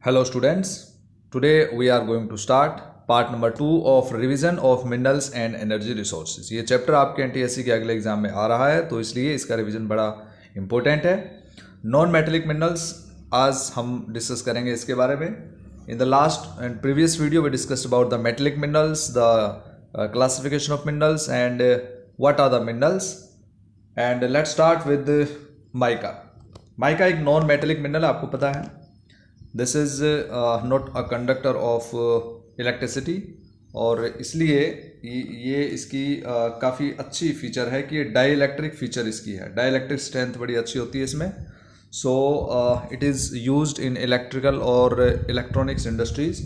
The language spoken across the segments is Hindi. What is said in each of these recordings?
Hello students, today we are going to start part number 2 of revision of minerals and energy resources। ये चैप्टर आपके एनटीएससी के अगले एग्जाम में आ रहा है तो इसलिए इसका रिवीजन बड़ा इम्पोर्टेंट है। नॉन मेटेलिक मिनरल्स आज हम डिस्कस करेंगे इसके बारे में। In the last and previous video we discussed about the metallic minerals, the classification of minerals and what are the minerals. And let's start with mica. Mica एक नॉन मेटेलिक मिनरल, आपको पता है। This is not a conductor of electricity और इसलिए ये इसकी काफ़ी अच्छी फीचर है कि ये डाई इलेक्ट्रिक फीचर इसकी है। डाई इलेक्ट्रिक स्ट्रेंथ बड़ी अच्छी होती है इसमें। So it is used in electrical और electronics industries.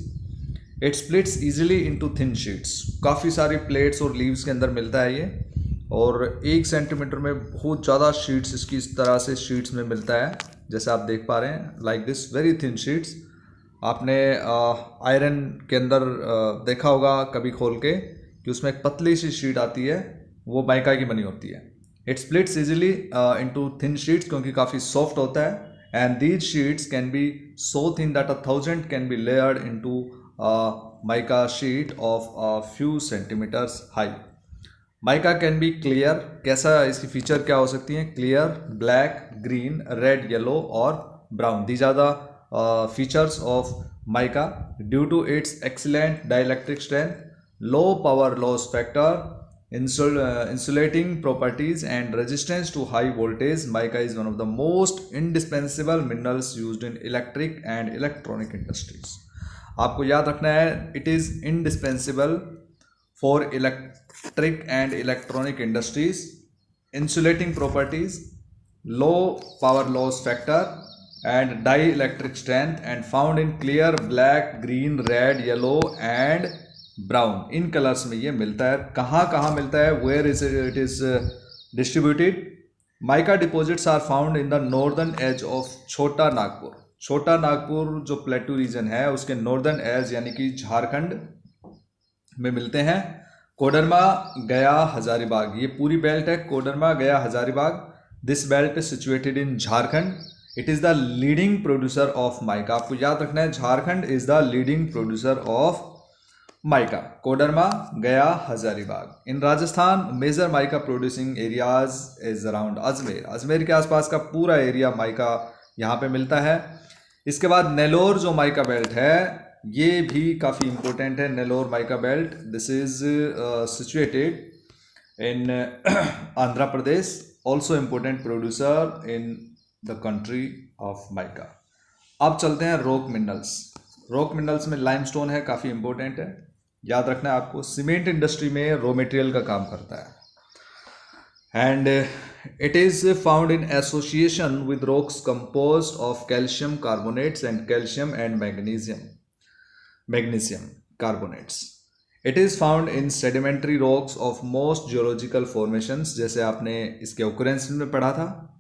It splits easily into thin sheets. काफ़ी सारी प्लेट्स और लीव्स के अंदर मिलता है ये, और 1 सेंटीमीटर में बहुत ज़्यादा शीट्स इसकी इस तरह से शीट्स में मिलता है, जैसे आप देख पा रहे हैं, like this very thin sheets. आपने आयरन के अंदर देखा होगा कभी खोल के कि उसमें एक पतली सी शीट आती है, वो माइका की बनी होती है। It splits easily into thin sheets क्योंकि काफ़ी सॉफ्ट होता है। And these sheets can be so thin that 1000 can be layered into mica sheet of a few centimetres high. Mica can be clear. कैसा इसकी फीचर क्या हो सकती हैं? Clear, black, green, red, yellow और brown. These are the features of mica due to its excellent dielectric strength, low power loss factor, insulating properties and resistance to high voltage. Mica is one of the most indispensable minerals used in electric and electronic industries. आपको याद रखना है, it is indispensable for electric and electronic industries, insulating properties, low power loss factor and dielectric strength, and found in clear, black, green, red, yellow and brown. In colours में ये मिलता है। कहाँ मिलता है? Where is it is distributed? Mica deposits are found in the northern edge of Chota Nagpur. छोटा नागपुर जो प्लेटू रीजन है उसके नॉर्दर्न एज यानी कि झारखंड में मिलते हैं। कोडरमा, गया, हजारीबाग, ये पूरी बेल्ट है। Koderma, Gaya, Hazaribagh, this belt is situated in Jharkhand. It is the leading producer of mica. आपको याद रखना है, Jharkhand is the leading producer of mica. Koderma, Gaya, Hazaribagh. In Rajasthan major mica producing areas is around Ajmer. Ajmer के आसपास का पूरा एरिया माइका यहाँ पे मिलता है। इसके बाद नेलोर जो माइका बेल्ट है ये भी काफ़ी इंपॉर्टेंट है। Nellore mica belt, this is situated in Andhra Pradesh, also important producer in the country of mica. अब चलते हैं रॉक मिनरल्स। रॉक मिनरल्स में लाइमस्टोन है, काफ़ी इंपॉर्टेंट है, याद रखना है आपको। सीमेंट इंडस्ट्री में रॉ मटेरियल का काम करता है। And it is found in association with rocks composed of calcium carbonates and calcium and magnesium carbonates. It is found in sedimentary rocks of most geological formations, जैसे आपने इसके ऑकरेंस में पढ़ा था।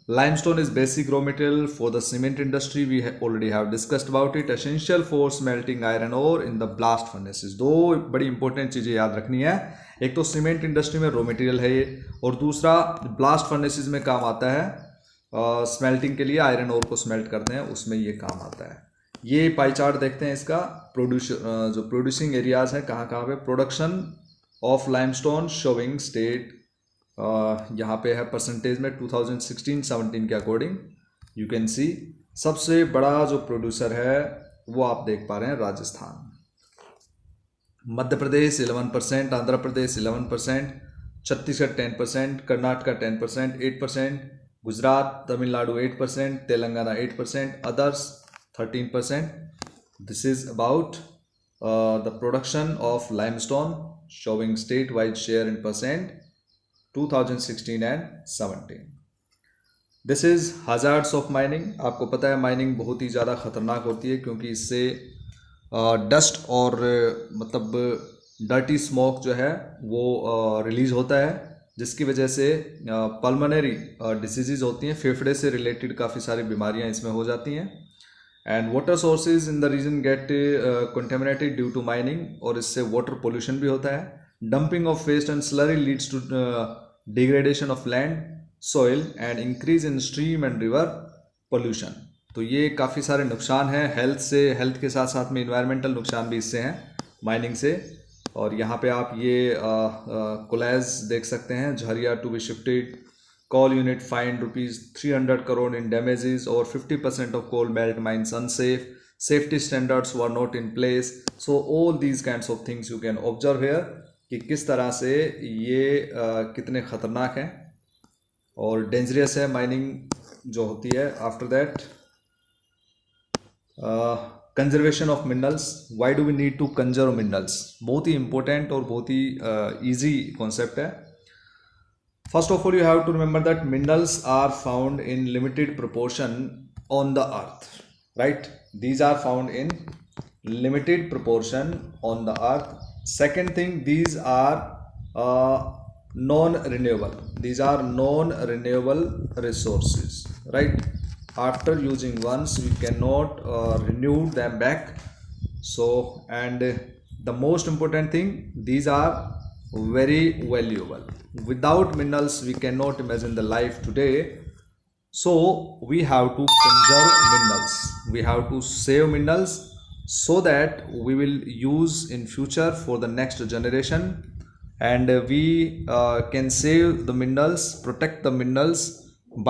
Limestone is basic raw material for the cement industry. We already have discussed about it. Essential for smelting iron ore in the blast furnaces. दो बड़ी इंपॉर्टेंट चीज़ें याद रखनी है। एक तो सीमेंट इंडस्ट्री में रॉ मटेरियल है ये, और दूसरा ब्लास्ट फर्नेसेस में काम आता है। स्मेल्टिंग के लिए आयरन ओर को स्मेल्ट करते हैं, उसमें ये काम आता है। ये पाई चार्ट देखते हैं इसका। जो प्रोड्यूसिंग एरियाज है कहाँ पे production of limestone showing state, यहाँ पे है परसेंटेज में 2016-17 के अकॉर्डिंग। यू कैन सी सबसे बड़ा जो प्रोड्यूसर है वो आप देख पा रहे हैं Rajasthan. Madhya Pradesh 11%, Andhra Pradesh 11%, Chhattisgarh 10%, Karnataka 10%, 8%, Gujarat Tamil Nadu 8%, Telangana 8%, others 13%। This is about the production of limestone showing state wide share in percent 2016 and 17. This is hazards of mining. आपको पता है माइनिंग बहुत ही ज़्यादा ख़तरनाक होती है क्योंकि इससे डस्ट और मतलब डर्टी स्मोक जो है वो रिलीज़ होता है, जिसकी वजह से पल्मोनरी डिसीज़ होती हैं। फेफड़े से रिलेटेड काफ़ी सारी बीमारियां इसमें हो जाती हैं। And water sources in the region get contaminated due to mining, और इससे वाटर पोल्यूशन भी होता है। Dumping of waste and slurry leads to degradation of land, soil and increase in stream and river pollution. तो ये काफ़ी सारे नुकसान हैं हेल्थ से, हेल्थ के साथ साथ में इन्वायरमेंटल नुकसान भी इससे हैं माइनिंग से। और यहाँ पे आप ये कोलैज देख सकते हैं, Jharia to be shifted, coal unit fined rupees 300 crore in damages, or 50% of coal belt mines unsafe, safety standards were not in place. So all these kinds of things you can observe here कि किस तरह से ये कितने ख़तरनाक हैं और डेंजरस है माइनिंग जो होती है। After that conservation of minerals, why do we need to conserve minerals, बहुत ही इंपॉर्टेंट और बहुत ही ईजी कॉन्सेप्ट है। First of all, you have to remember that minerals are found in limited proportion on the earth, right? These are found in limited proportion on the earth. Second thing, these are non-renewable. These are non-renewable resources, right? After using once, we cannot renew them back. So, and the most important thing, these are very valuable. Without minerals we cannot imagine the life today. So we have to conserve minerals, we have to save minerals so that we will use in future for the next generation, and we can save the minerals, protect the minerals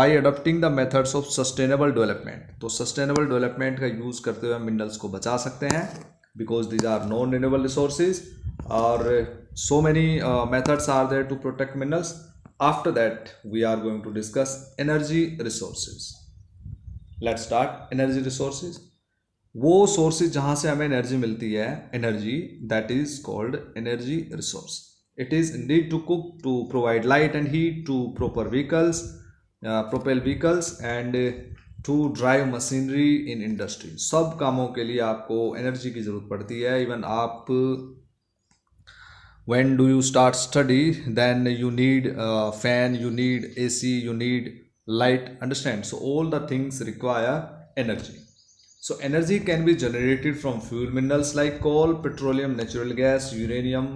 by adopting the methods of sustainable development. तो sustainable development का यूज़ करते हुए minerals को बचा सकते हैं because these are non renewable resources, or so many methods are there to protect minerals. After that we are going to discuss energy resources. Let's start energy resources. वो sources जहाँ से हमें energy मिलती है, energy, that is called energy resource. It is indeed to cook, to provide light and heat, to propel vehicles and to drive machinery in industry. सब कामों के लिए आपको energy की ज़रूरत पड़ती है। Even आप when do you start study, then you need fan, you need AC, you need light, understand? So all the things require energy. So energy can be generated from fuel minerals like coal, petroleum, natural gas, uranium,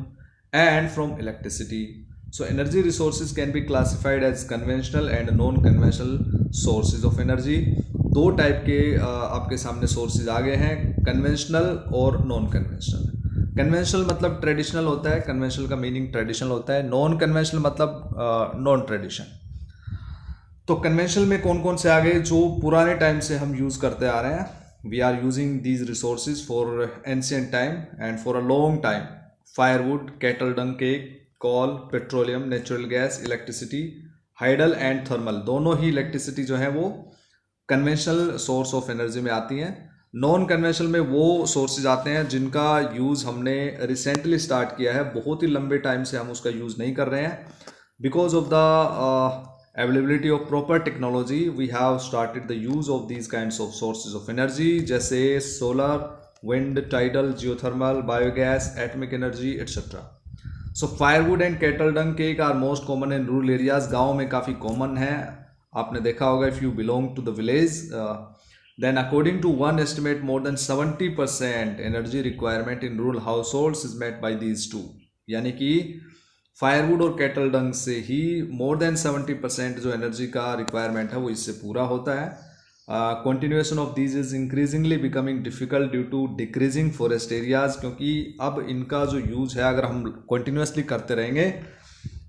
and from electricity. So energy resources can be classified as conventional and non-conventional sources of energy. दो टाइप के आपके सामने सोर्सेज आ गए हैं, कन्वेंशनल और नॉन कन्वेंशनल। कन्वेंशनल मतलब ट्रेडिशनल होता है, कन्वेंशनल का मीनिंग ट्रेडिशनल होता है, नॉन कन्वेंशनल मतलब नॉन ट्रेडिशन। तो कन्वेंशनल में कौन कौन से आ गए जो पुराने टाइम से हम यूज़ करते आ रहे हैं। We are using these resources for ancient time and for a long time. Firewood, cattle dung cake, coal, petroleum, natural gas, electricity, hydel and thermal, दोनों ही इलेक्ट्रिसिटी जो है वो कन्वेंशनल सोर्स ऑफ एनर्जी में आती हैं। नॉन कन्वेंशनल में वो सोर्सेज आते हैं जिनका यूज़ हमने रिसेंटली स्टार्ट किया है, बहुत ही लंबे टाइम से हम उसका यूज़ नहीं कर रहे हैं। Because of the availability of proper technology we have started the use of these kinds of sources of energy, जैसे solar, wind, tidal, geothermal, biogas, atomic energy etcetera. So firewood and cattle dung cake are most common in rural areas, गाँव में काफ़ी कॉमन है, आपने देखा होगा if you belong to the village. Then according to one estimate, more than 70% energy requirement in rural households is met by these two. यानी कि फायरवुड और कैटल डंग से ही more than 70% जो एनर्जी का रिक्वायरमेंट है वो इससे पूरा होता है। Continuation of these is increasingly becoming difficult due to decreasing forest areas, क्योंकि अब इनका जो यूज है अगर हम कंटिन्यूसली करते रहेंगे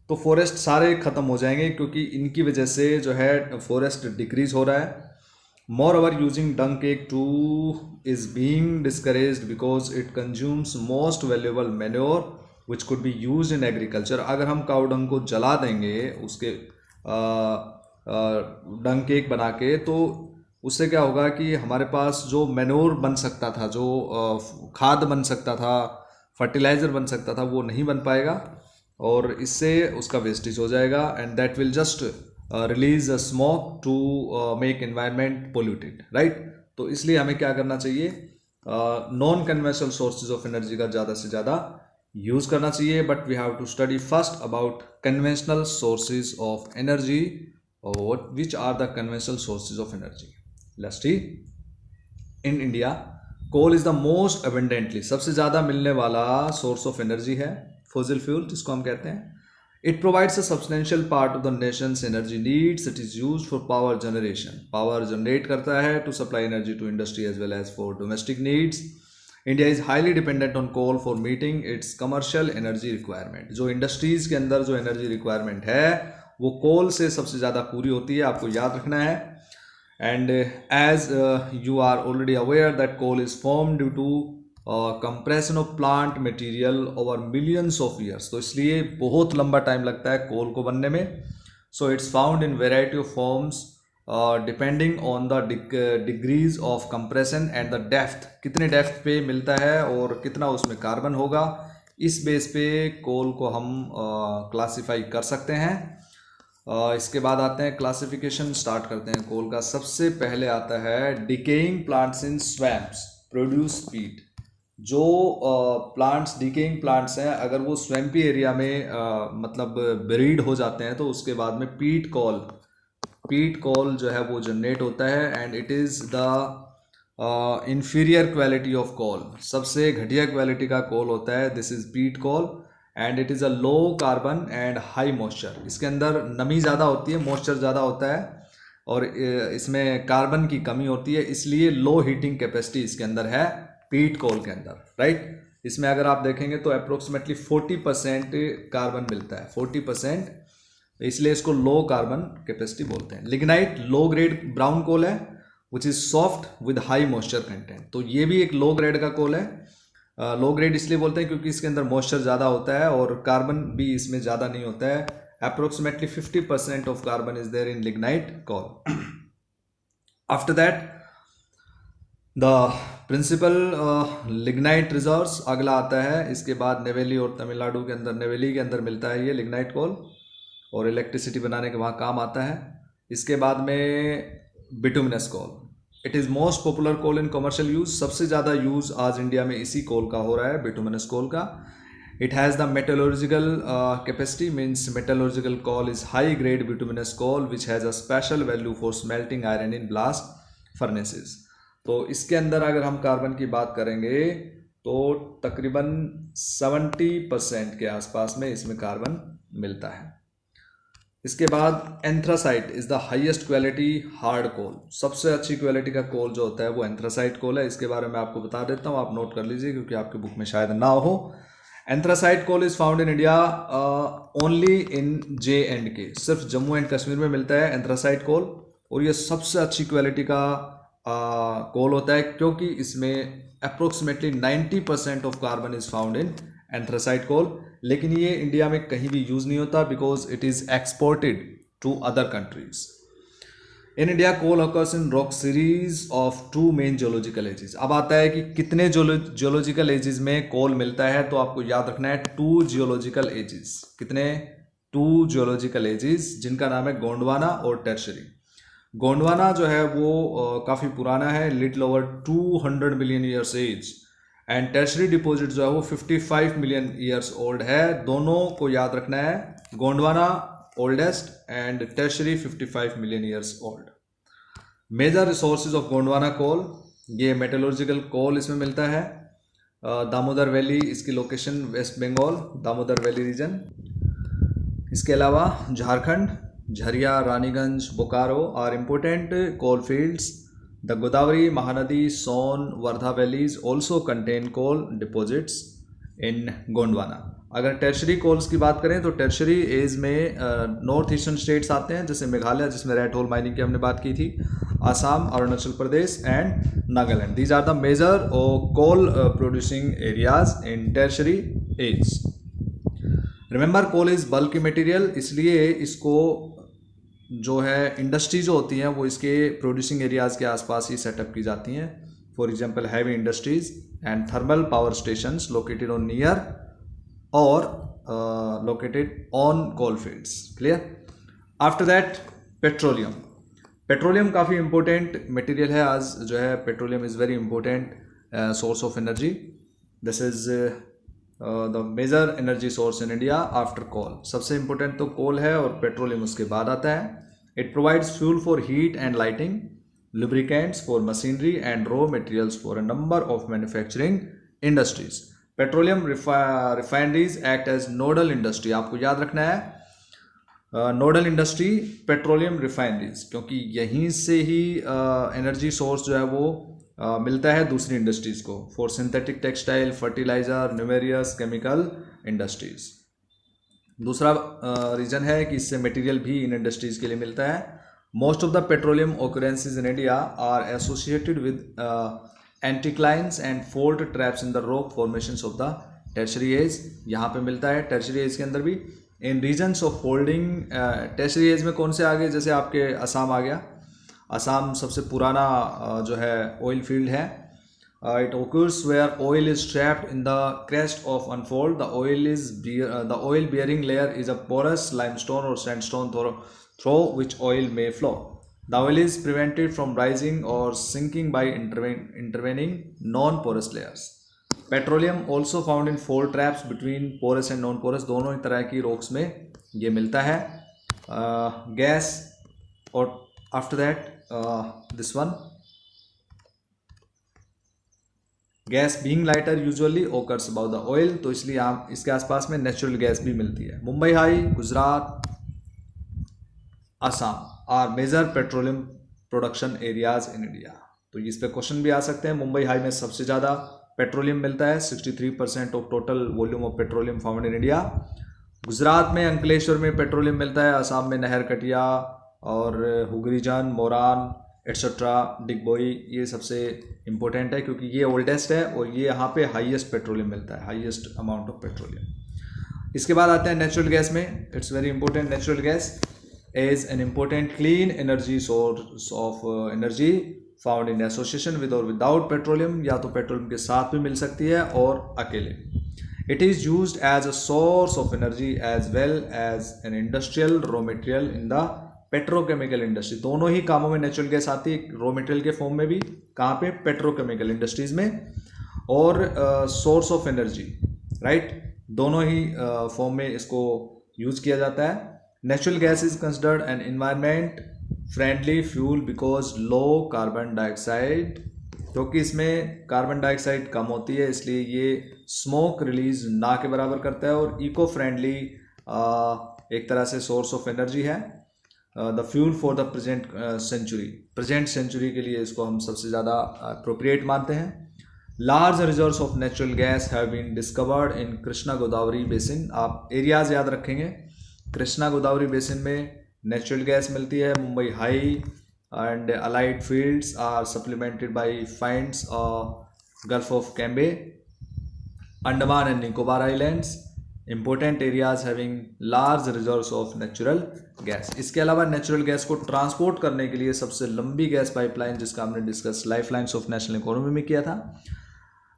तो फॉरेस्ट सारे ख़त्म हो जाएंगे, क्योंकि इनकी वजह से जो है फॉरेस्ट डिक्रीज हो रहा है। Moreover, using dung cake too is being discouraged because it consumes most valuable manure which could be used in agriculture. अगर हम काउ डंग को जला देंगे उसके डंग केक बना के, तो उससे क्या होगा कि हमारे पास जो मैन्योर बन सकता था, जो खाद बन सकता था, फर्टिलाइज़र बन सकता था, वो नहीं बन पाएगा और इससे उसका वेस्टेज हो जाएगा and that will just release smoke to make environment polluted, right. तो इसलिए हमें क्या करना चाहिए, non conventional sources of energy का ज़्यादा से ज़्यादा यूज़ करना चाहिए, but we have to study first about conventional sources of energy और which are the conventional sources of energy. Let's see, in India coal is the most abundantly, सबसे ज़्यादा मिलने वाला सोर्स ऑफ एनर्जी है फॉसिल फ्यूल जिसको हम कहते हैं। It provides a substantial part of the nation's energy needs. It is used for power generation. Power generate करता है to supply energy to industry as well as for domestic needs. India is highly dependent on coal for meeting its commercial energy requirement. जो इंडस्ट्रीज के अंदर जो एनर्जी रिक्वायरमेंट है वो कोल से सबसे ज़्यादा पूरी होती है, आपको याद रखना है. And as you are already aware that coal is formed due to compression of plant material over millions of years, तो इसलिए बहुत लंबा टाइम लगता है कोल को बनने में. So it's found in variety of forms depending on the degrees of compression and the depth, कितने डेप्थ पे मिलता है और कितना उसमें कार्बन होगा, इस बेस पे कोल को हम क्लासीफाई कर सकते हैं. इसके बाद आते हैं क्लासिफिकेशन स्टार्ट करते हैं कोल का. सबसे पहले आता है decaying plants in swamps produce पीट. जो प्लांट्स डिकेइंग प्लांट्स हैं अगर वो स्वैम्पी एरिया में मतलब ब्रीड हो जाते हैं तो उसके बाद में पीट कॉल जो है वो जनरेट होता है. And it is the inferior quality of call, सबसे घटिया क्वालिटी का कॉल होता है. दिस इज़ पीट call and it is a low carbon and high moisture. इसके अंदर नमी ज़्यादा होती है, मॉइस्चर ज़्यादा होता है और इसमें कार्बन की कमी होती है, इसलिए लो हीटिंग कैपेसिटी इसके अंदर है पीट कोल के अंदर, राइट. इसमें अगर आप देखेंगे तो अप्रोक्सीमेटली 40% कार्बन मिलता है, 40%, इसलिए इसको लो कार्बन कैपेसिटी बोलते हैं. लिग्नाइट लो ग्रेड ब्राउन कोल है which is soft with high moisture content. तो ये भी एक लो ग्रेड का कोल है. लो ग्रेड इसलिए बोलते हैं क्योंकि इसके अंदर मॉइस्चर ज़्यादा होता है और कार्बन भी इसमें ज़्यादा नहीं होता है. Approximately 50% of carbon is there in lignite coal. After that the principal lignite reserves अगला आता है. इसके बाद नेवेली और तमिलनाडु के अंदर, नेवेली के अंदर मिलता है ये लिग्नाइट कोल और इलेक्ट्रिसिटी बनाने के वहाँ काम आता है. इसके बाद में bituminous coal. It is most popular coal in commercial use. सबसे ज़्यादा यूज़ आज इंडिया में इसी कोल का हो रहा है, बिटुमिनस कोल का. It has the metallurgical capacity, means metallurgical coal is high grade bituminous coal which has a special value for smelting iron in blast furnaces. तो इसके अंदर अगर हम कार्बन की बात करेंगे तो तकरीबन 70% के आसपास में इसमें कार्बन मिलता है. इसके बाद anthracite is the highest quality hard coal. सबसे अच्छी क्वालिटी का कोल जो होता है वो एंथ्रासाइट कोल है. इसके बारे में आपको बता देता हूँ, आप नोट कर लीजिए क्योंकि आपके बुक में शायद ना हो. Anthracite coal is found in India only in J&K. सिर्फ जम्मू एंड कश्मीर में मिलता है एंथ्रासाइट कोल और ये सबसे अच्छी क्वालिटी का कोल होता है क्योंकि इसमें approximately 90% of carbon is found in anthracite coal. लेकिन ये इंडिया में कहीं भी यूज़ नहीं होता because it is exported to other countries. In India coal occurs in rock series of 2 main geological ages. अब आता है कि कितने जियोलॉजिकल एजेस में कोल मिलता है, तो आपको याद रखना है 2 जियोलॉजिकल एजेस. कितने? 2 जियोलॉजिकल एजेस जिनका नाम है गोंडवाना और टर्शरी. गोंडवाना जो है वो काफ़ी पुराना है, little over 200 million years age. And tertiary deposit जो है वो 55 मिलियन ईयर्स ओल्ड है. दोनों को याद रखना है, Gondwana oldest and tertiary 55 million years old. Major resources of Gondwana coal, ये मेटलर्जिकल कोल इसमें मिलता है. दामोदर वैली इसकी location, West Bengal Damodar valley region. इसके अलावा Jharkhand, Jharia, Raniganj, Bokaro are important coal fields. The Godavari, Mahanadi, Son, Wardha valleys also contain coal deposits in Gondwana. अगर टर्शरी कोल्स की बात करें तो टर्शरी एज में नॉर्थ ईस्टर्न स्टेट्स आते हैं जैसे मेघालय जिसमें रेड होल माइनिंग की हमने बात की थी, Assam, Arunachal Pradesh and Nagaland. These are the major coal producing areas in tertiary age. Remember coal is bulk material, इसलिए इसको जो है इंडस्ट्री जो होती हैं वो इसके प्रोड्यूसिंग एरियाज़ के आसपास ही सेटअप की जाती हैं. For example heavy industries and thermal power stations located on near और located on coal fields. Clear? After that petroleum. Petroleum काफ़ी इंपॉर्टेंट मटेरियल है आज जो है. Petroleum is very important source of energy. This is the major energy source in India after coal. सबसे इंपॉर्टेंट तो कोल है और पेट्रोलियम उसके बाद आता है. It provides fuel for heat and lighting, lubricants for machinery and raw materials for a number of manufacturing industries. Petroleum refineries act as nodal industry, आपको याद रखना है नोडल इंडस्ट्री पेट्रोलियम रिफाइनरीज, क्योंकि यहीं से ही एनर्जी सोर्स जो है वो मिलता है दूसरी इंडस्ट्रीज को, for synthetic textile, fertiliser, numerous chemical industries. दूसरा रीजन है कि इससे मटेरियल भी इन इंडस्ट्रीज के लिए मिलता है। Most of the petroleum occurrences in India are associated with anticlines and fault traps in the rock formations of the tertiary age, यहाँ पे मिलता है टर्शियरी एज के अंदर भी। In regions of holding tertiary age में कौन से आ गए, जैसे आपके असम आ गया, असम सबसे पुराना जो है ऑयल फील्ड है। It occurs where oil is trapped in the crest of unfold. The oil bearing layer is a porous limestone or sandstone through which oil may flow. The oil is prevented from rising or sinking by intervening non-porous layers. Petroleum also found in fold traps between porous and non-porous, दोनों ही तरह की rocks में ये मिलता है। Gas और after that this one, gas being lighter usually occurs about the oil, तो इसलिए आप इसके आसपास में नेचुरल गैस भी मिलती है। Mumbai High, Gujarat, Assam are major petroleum production areas in India, तो इस पे क्वेश्चन भी आ सकते हैं। मुंबई हाई में सबसे ज़्यादा पेट्रोलियम मिलता है, 63% of total volume of petroleum found in India. Gujarat में अंकलेश्वर में पेट्रोलियम मिलता है, असम में नहर कटिया और हुगरीजन, मोरान एट्सेट्रा, डिगबोई, ये सबसे इम्पोर्टेंट है क्योंकि ये ओल्डेस्ट है और ये यहाँ पे हाईएस्ट पेट्रोलियम मिलता है, हाईएस्ट अमाउंट ऑफ पेट्रोलियम। इसके बाद आते हैं नेचुरल गैस में। It's very important, natural gas is an important clean energy source of energy found in association with और विदाउट पेट्रोलियम, या तो पेट्रोलियम के साथ भी मिल सकती है और अकेले। It is used as a source of energy as well as an industrial raw material in the petrochemical industry, दोनों ही कामों में नेचुरल गैस आती है, रॉ मटेरियल के फॉर्म में भी, कहाँ पे, पेट्रोकेमिकल इंडस्ट्रीज में, और सोर्स ऑफ एनर्जी, राइट, दोनों ही फॉर्म में इसको यूज किया जाता है। Natural gas is considered an environment friendly fuel because low carbon dioxide, क्योंकि इसमें कार्बन डाइऑक्साइड कम होती है इसलिए ये स्मोक रिलीज ना के बराबर करता है, और इको फ्रेंडली एक तरह से सोर्स ऑफ एनर्जी है। The fuel for the present century के लिए इसको हम सबसे ज़्यादा अप्रोप्रिएट मानते हैं। Large reserves of natural gas have been discovered in Krishna Godavari basin, आप एरियाज याद रखेंगे, कृष्णा गोदावरी बेसिन में नेचुरल गैस मिलती है। Mumbai high and allied fields are supplemented by finds gulf of Cambay, Andaman and Nicobar islands, important areas having large reserves of natural gas. इसके अलावा नेचुरल गैस को ट्रांसपोर्ट करने के लिए सबसे लंबी गैस पाइपलाइन, जिसका हमने discuss life lines of national economy में किया था,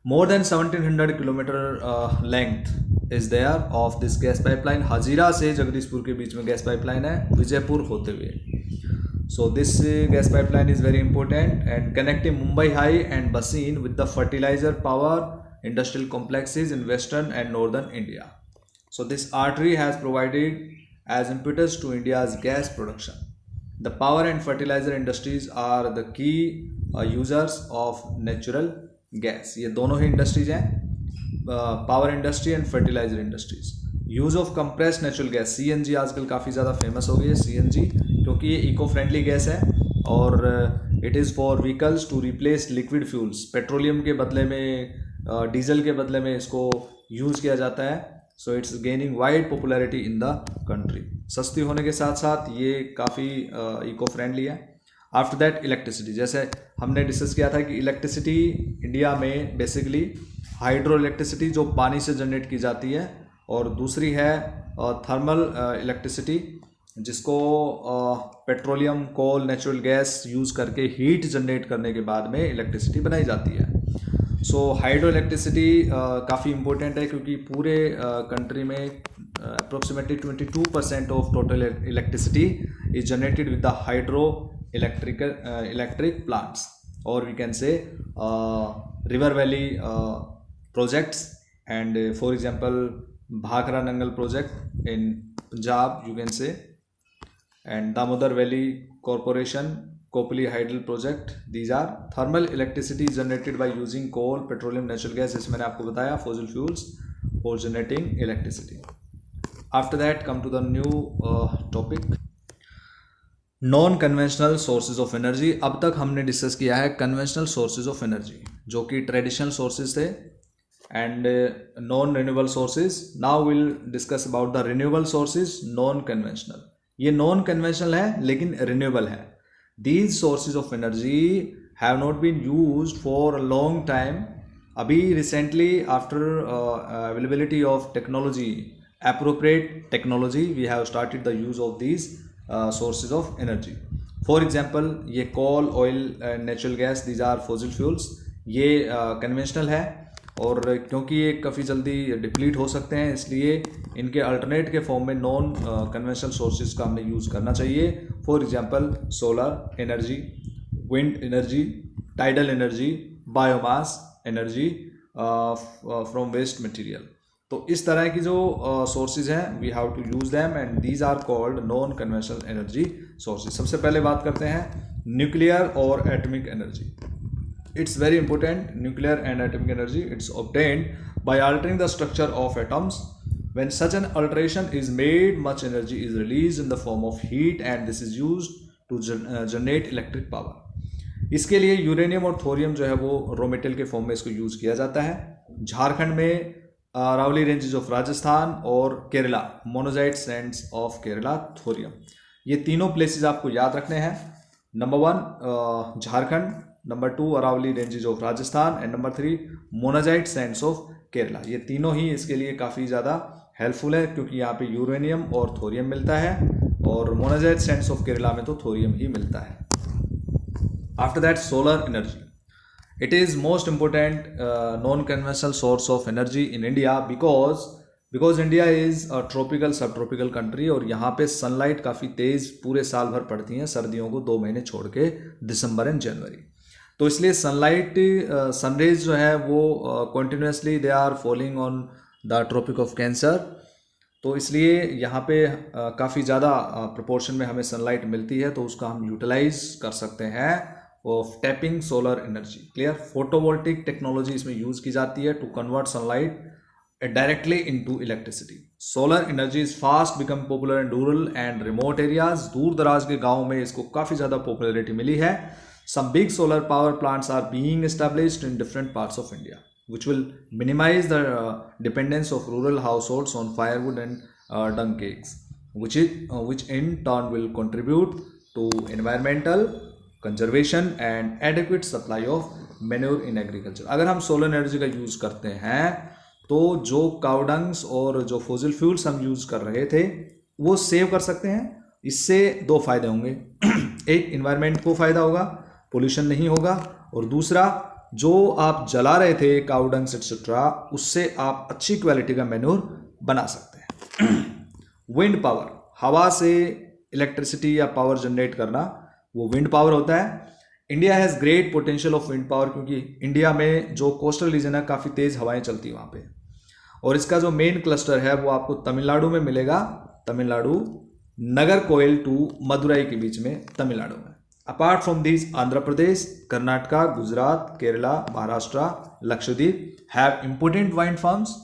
more than 1700 kilometre length is there of this gas pipeline. Hazira से जगदीशपुर के बीच में गैस पाइपलाइन है, विजयपुर होते हुए। So this gas pipeline is very important and connecting Mumbai high and Bassein with the fertiliser power industrial complexes in western and northern India. So this artery has provided as impetus to India's gas production. The power and fertilizer industries are the key users of natural gas. ये दोनों ही इंडस्ट्रीज हैं, power industry and fertiliser industries. Use of compressed natural gas, CNG आजकल काफ़ी ज़्यादा फेमस हो गई है CNG, क्योंकि ये इको फ्रेंडली गैस है और it is for vehicles to replace liquid fuels. Petroleum के बदले में, डीजल के बदले में इसको यूज़ किया जाता है। So it's gaining wide popularity in the country. सस्ती होने के साथ साथ ये काफ़ी इको फ्रेंडली है। आफ्टर दैट इलेक्ट्रिसिटी, जैसे हमने डिस्कस किया था कि इलेक्ट्रिसिटी इंडिया में बेसिकली हाइड्रो इलेक्ट्रिसिटी जो पानी से जनरेट की जाती है, और दूसरी है थर्मल इलेक्ट्रिसिटी जिसको petroleum, coal, natural gas use करके हीट जनरेट करने के बाद में इलेक्ट्रिसिटी बनाई जाती है। सो हाइड्रो इलेक्ट्रिसिटी काफ़ी इम्पोर्टेंट है क्योंकि पूरे कंट्री में approximately 22% of total electricity is generated with the hydro electric plants, और we can say river valley projects and for example Bhakra Nangal project in Punjab, you can say, and Damodar Valley Corporation Kopili hydel project, these are thermal electricity generated by using coal, petroleum, natural gas, जैसे मैंने आपको बताया, fossil fuels for generating electricity. After that come to the new topic, non conventional sources of energy. अब तक हमने डिस्कस किया है कन्वेंशनल सोर्सेज ऑफ एनर्जी जो कि ट्रेडिशनल सोर्सेज थे and non renewable sources. Now will discuss about the renewable sources, non conventional. ये नॉन कन्वेंशनल है लेकिन रिन्यूएबल है। These sources of energy have not been used for a long time. अभी recently after availability of technology, appropriate technology, we have started the use of these sources of energy. For example, ये coal, oil, natural gas, these are fossil fuels. ये conventional है और क्योंकि ये काफ़ी जल्दी डिप्लीट हो सकते हैं इसलिए इनके अल्टरनेट के फॉर्म में नॉन कन्वेंशनल सोर्सेज का हमने यूज़ करना चाहिए। For example solar energy, wind energy, tidal energy, biomass energy from waste material. तो इस तरह की जो सोर्सेज हैं we have to use them and these are called non conventional energy sources. सबसे पहले बात करते हैं न्यूक्लियर और atomic energy. It's very important, nuclear and atomic energy. It's obtained by altering the structure of atoms. When such an alteration is made, much energy is release in the form of heat and this is used to generate electric power. इसके लिए यूरेनियम और थोरियम जो है वो रॉ मेटेरियल के फॉर्म में इसको यूज किया जाता है। झारखंड में अरावली रेंजेस ऑफ राजस्थान और Kerala monazite sands of Kerala, thorium. ये तीनों प्लेसेस आपको याद रखने हैं। Number 1 Jharkhand, number 2 Aravalli ranges of Rajasthan and number 3 monazite sands of Kerala. ये तीनों ही इसके लिए काफ़ी ज़्यादा हेल्पफुल है क्योंकि यहाँ पे यूरेनियम और थोरियम मिलता है और मोनोजाइट सैंड्स ऑफ केरला में तो थोरियम ही मिलता है। After that solar energy, it is most important non-conventional source of energy in India because India is a tropical subtropical country और यहाँ पे सनलाइट काफ़ी तेज़ पूरे साल भर पड़ती हैं, सर्दियों को 2 महीने छोड़ के, दिसंबर एंड जनवरी। तो इसलिए सनलाइट सनरेज जो है वो continuously they are falling on the tropic of cancer. तो इसलिए यहाँ पे काफ़ी ज़्यादा प्रोपोर्शन में हमें सनलाइट मिलती है तो उसका हम यूटिलाइज कर सकते हैं of tapping solar energy. Clear, photovoltaic technology इसमें यूज की जाती है to convert sunlight directly into electricity. Solar energy is fast become popular in rural and remote areas. दूर दराज के गाँव में इसको काफ़ी ज़्यादा पॉपुलरिटी मिली है। Some big solar power plants are being established in different parts of India which will minimize the dependence of rural households on firewood and dung cakes, which in turn will contribute to environmental conservation and adequate supply of manure in agriculture। अगर हम सोलर एनर्जी का यूज़ करते हैं तो जो काउडंग्स और जो फॉसिल फ्यूल्स हम यूज़ कर रहे थे वो सेव कर सकते हैं। इससे 2 फायदे होंगे, एक इन्वायरमेंट को फ़ायदा होगा, पोल्यूशन नहीं होगा, और दूसरा जो आप जला रहे थे काउडंग्स एक्सेट्रा उससे आप अच्छी क्वालिटी का मैन्योर बना सकते हैं। विंड पावर, हवा से इलेक्ट्रिसिटी या पावर जनरेट करना, वो विंड पावर होता है। India has great potential of wind power क्योंकि इंडिया में जो कोस्टल रीजन है काफ़ी तेज़ हवाएं चलती हैं वहाँ पे, और इसका जो मेन क्लस्टर है वो आपको तमिलनाडु में मिलेगा। तमिलनाडु, नगरकोइल टू मदुरई के बीच में तमिलनाडु में। Apart from this Andhra Pradesh, Karnataka, Gujarat, Kerala, Maharashtra, Lakshadweep have important wind farms.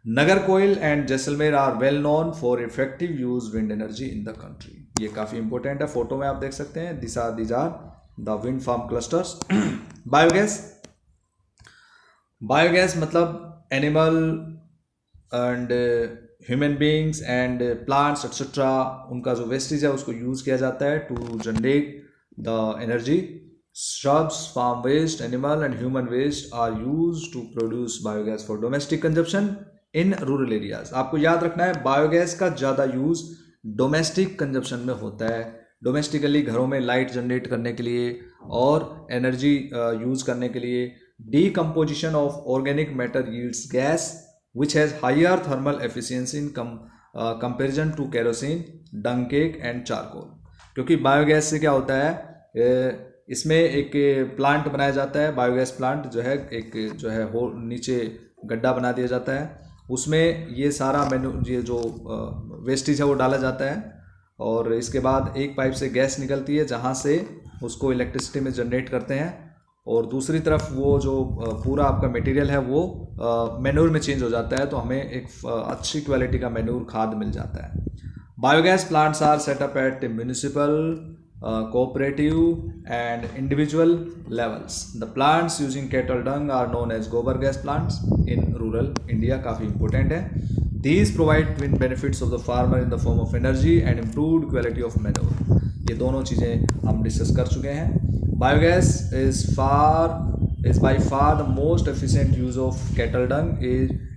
Nagercoil and Jaisalmer are well known for effective use wind energy in the country. ये काफ़ी इंपॉर्टेंट है, फोटो में आप देख सकते हैं। These are the wind farm clusters. Biogas, biogas मतलब animal and human beings and plants etcetera, उनका जो वेस्टेज है उसको यूज़ किया जाता है to generate the energy. Shrubs, farm waste, animal and human waste are used to produce biogas for domestic consumption in rural areas। आपको याद रखना है बायोगैस का ज़्यादा यूज़ डोमेस्टिक कंजप्शन में होता है। डोमेस्टिकली घरों में लाइट जनरेट करने के लिए और एनर्जी यूज़ करने के लिए। Decomposition of organic matter yields gas which has higher thermal efficiency in comparison to kerosene, dung cake and charcoal। क्योंकि बायोगैस से क्या होता है, इसमें एक प्लांट बनाया जाता है, बायोगैस प्लांट जो है, एक जो है हो नीचे गड्ढा बना दिया जाता है, उसमें ये सारा ये जो वेस्टेज है वो डाला जाता है और इसके बाद एक पाइप से गैस निकलती है जहाँ से उसको इलेक्ट्रिसिटी में जनरेट करते हैं, और दूसरी तरफ वो जो पूरा आपका मटेरियल है वो मैन्योर में चेंज हो जाता है, तो हमें एक अच्छी क्वालिटी का मैन्योर खाद मिल जाता है। Biogas plants are set up at municipal, cooperative and individual levels. The plants using cattle dung are known as gobar gas plants in rural India. काफ़ी important है। These provide twin benefits of the farmer in the form of energy and improved quality of manure. ये दोनों चीज़ें हम डिस्कस कर चुके हैं। Biogas is by far the most efficient use of cattle dung.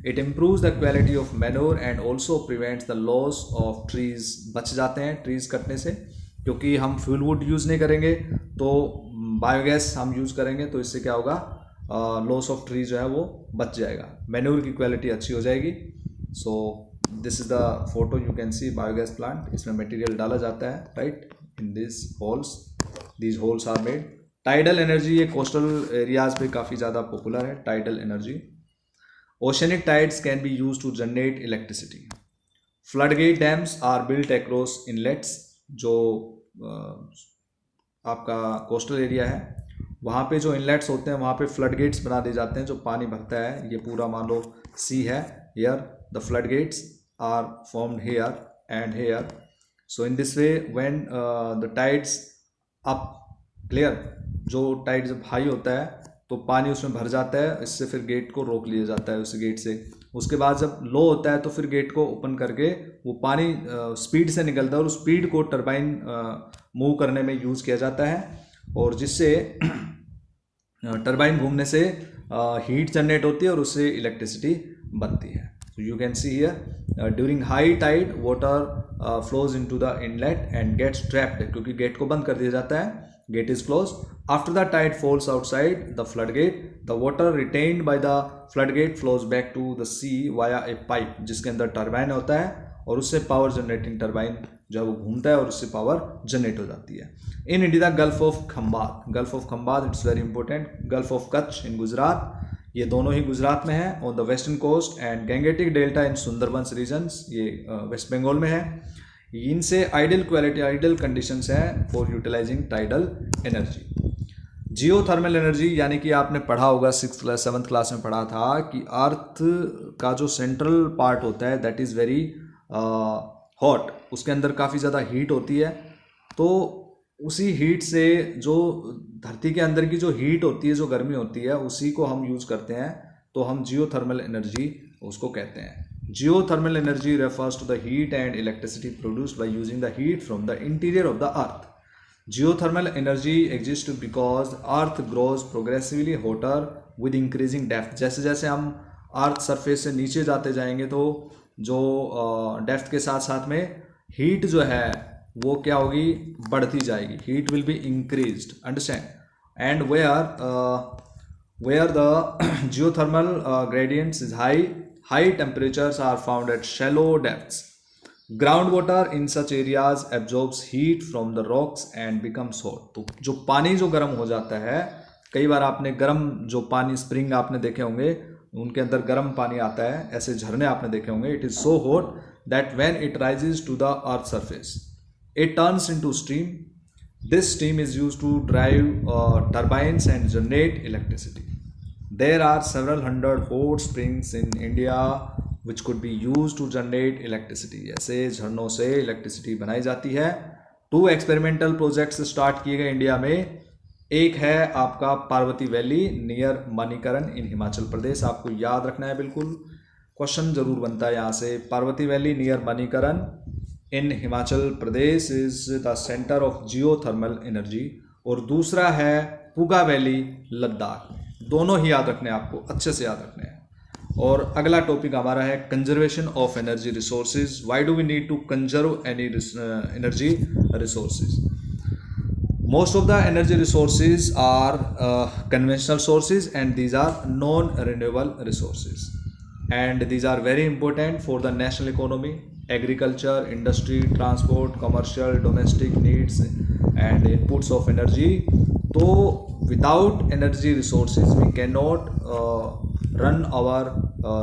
It improves the quality of manure and also prevents the loss of trees. बच जाते हैं trees कटने से, क्योंकि हम फ्यूल वुड यूज़ नहीं करेंगे तो बायोगैस हम यूज़ करेंगे, तो इससे क्या होगा, लॉस ऑफ ट्री जो है वो बच जाएगा, मैन्योर की क्वालिटी अच्छी हो जाएगी। So this is the photo, you can see biogas plant. इसमें मटेरियल डाला जाता है, right, in this holes, these holes are made. Tidal energy, ये कोस्टल एरियाज पे काफ़ी ज़्यादा पॉपुलर है tidal energy. Oceanic tides can be use to generate electricity. Floodgate dams are built across inlets, जो आपका कोस्टल एरिया है वहाँ पे जो इनलेट्स होते हैं वहाँ पे फ्लड गेट्स बना दिए जाते हैं, जो पानी भरता है, ये पूरा मान लो सी है, here the flood gates are formed here and here. So in this way when the tides up, clear, जो टाइड जब हाई होता है तो पानी उसमें भर जाता है, इससे फिर गेट को रोक लिया जाता है उस गेट से। उसके बाद जब लो होता है तो फिर गेट को ओपन करके वो पानी स्पीड से निकलता है और उस स्पीड को टरबाइन मूव करने में यूज़ किया जाता है, और जिससे टरबाइन घूमने से हीट जनरेट होती है और उससे इलेक्ट्रिसिटी बनती है। So you can see here during high tide water flows into the inlet and gets trapped, क्योंकि गेट को बंद कर दिया जाता है, gate is closed. After the tide falls outside the floodgate, the water retained by the floodgate flows back to the sea via a pipe, जिसके अंदर टरबाइन होता है और उससे पावर जनरेटिंग टरबाइन जो है वो घूमता है और उससे पावर जनरेट हो जाती है। In India gulf of Khambhat, it's very important. Gulf of Kutch in Gujarat, ये दोनों ही गुजरात में है, on the western coast, and Gangetic delta in Sundarbans regions, ये वेस्ट बंगाल में है। इनसे आइडियल कंडीशंस हैं for utilising tidal energy. Geothermal energy, यानी कि आपने पढ़ा होगा 6th क्लास 7th क्लास में पढ़ा था कि अर्थ का जो सेंट्रल पार्ट होता है दैट इज़ वेरी हॉट, उसके अंदर काफ़ी ज़्यादा हीट होती है, तो उसी हीट से जो धरती के अंदर की जो हीट होती है, जो गर्मी होती है, उसी को हम यूज़ करते हैं, तो हम जियोथर्मल एनर्जी उसको कहते हैं। Geothermal energy refers to the heat and electricity produced by using the heat from the interior of the earth. Geothermal energy exist because earth grows progressively hotter with increasing depth. जैसे जैसे हम अर्थ सरफेस से नीचे जाते जाएंगे तो जो डेप्थ के साथ साथ में हीट जो है वो क्या होगी, बढ़ती जाएगी, heat will be increased, understand. And where the geothermal gradients is high temperatures are found at shallow depths. Ground water in such areas absorbs heat from the rocks and becomes hot. तो जो पानी जो गर्म हो जाता है, कई बार आपने गर्म जो पानी स्प्रिंग आपने देखे होंगे, उनके अंदर गर्म पानी आता है, ऐसे झरने आपने देखे होंगे। It is so hot that when it rises to the earth surface it turns into steam. This steam is used to drive turbines and generate electricity. There are several hundred hot springs in India which could be used to generate electricity. ऐसे झरनों से इलेक्ट्रिसिटी बनाई जाती है। 2 एक्सपेरिमेंटल प्रोजेक्ट्स स्टार्ट किए गए इंडिया में। एक है आपका पार्वती वैली नियर मणिकरण इन हिमाचल प्रदेश, आपको याद रखना है, बिल्कुल क्वेश्चन जरूर बनता है यहाँ से। Parvati valley near Manikaran in Himachal Pradesh is the centre of geothermal energy. और दूसरा है पुगा वैली लद्दाख। दोनों ही याद रखने हैं, आपको अच्छे से याद रखने हैं। और अगला टॉपिक हमारा है conservation of energy resources. Why do we need to conserve any energy resources? Most of the energy resources are conventional sources and these are non-renewable resources, and these are very important for the national economy, agriculture, industry, transport, commercial, domestic needs and inputs of energy. So without energy resources we cannot run our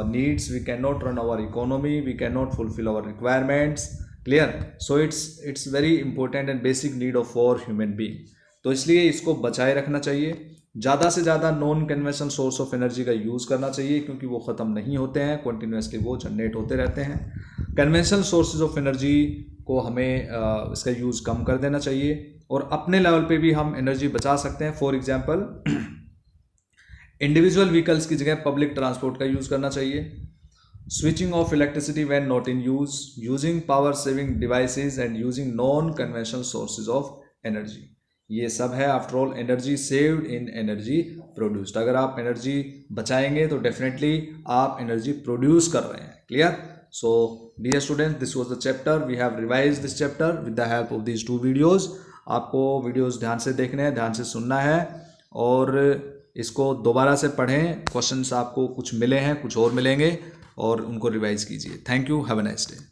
needs, we cannot run our economy, we cannot fulfill our requirements, clear. So it's very important and basic need of for human being. तो इसलिए इसको बचाए रखना चाहिए। ज़्यादा से ज़्यादा non conventional source of energy का यूज़ करना चाहिए, क्योंकि वो ख़त्म नहीं होते हैं, कंटिन्यूसली वो जनरेट होते रहते हैं। कन्वेंशनल सोर्सेज ऑफ एनर्जी को हमें इसका यूज़ कम कर देना चाहिए, और अपने लेवल पे भी हम एनर्जी बचा सकते हैं। फॉर एग्जांपल इंडिविजुअल व्हीकल्स की जगह पब्लिक ट्रांसपोर्ट का यूज़ करना चाहिए। Switching off electricity when not in use, using power saving devices and using non conventional sources of energy. ये सब है after all energy saved in energy produced. अगर आप एनर्जी बचाएंगे तो डेफिनेटली आप एनर्जी प्रोड्यूस कर रहे हैं। Clear. So dear students, this was the chapter. We have revised this chapter with the help of these 2 videos. आपको वीडियोज ध्यान से देखने हैं, ध्यान से सुनना है, और इसको दोबारा से पढ़ें। क्वेश्चंस आपको कुछ मिले हैं, कुछ और मिलेंगे, और उनको रिवाइज कीजिए। Thank you. Have a nice day.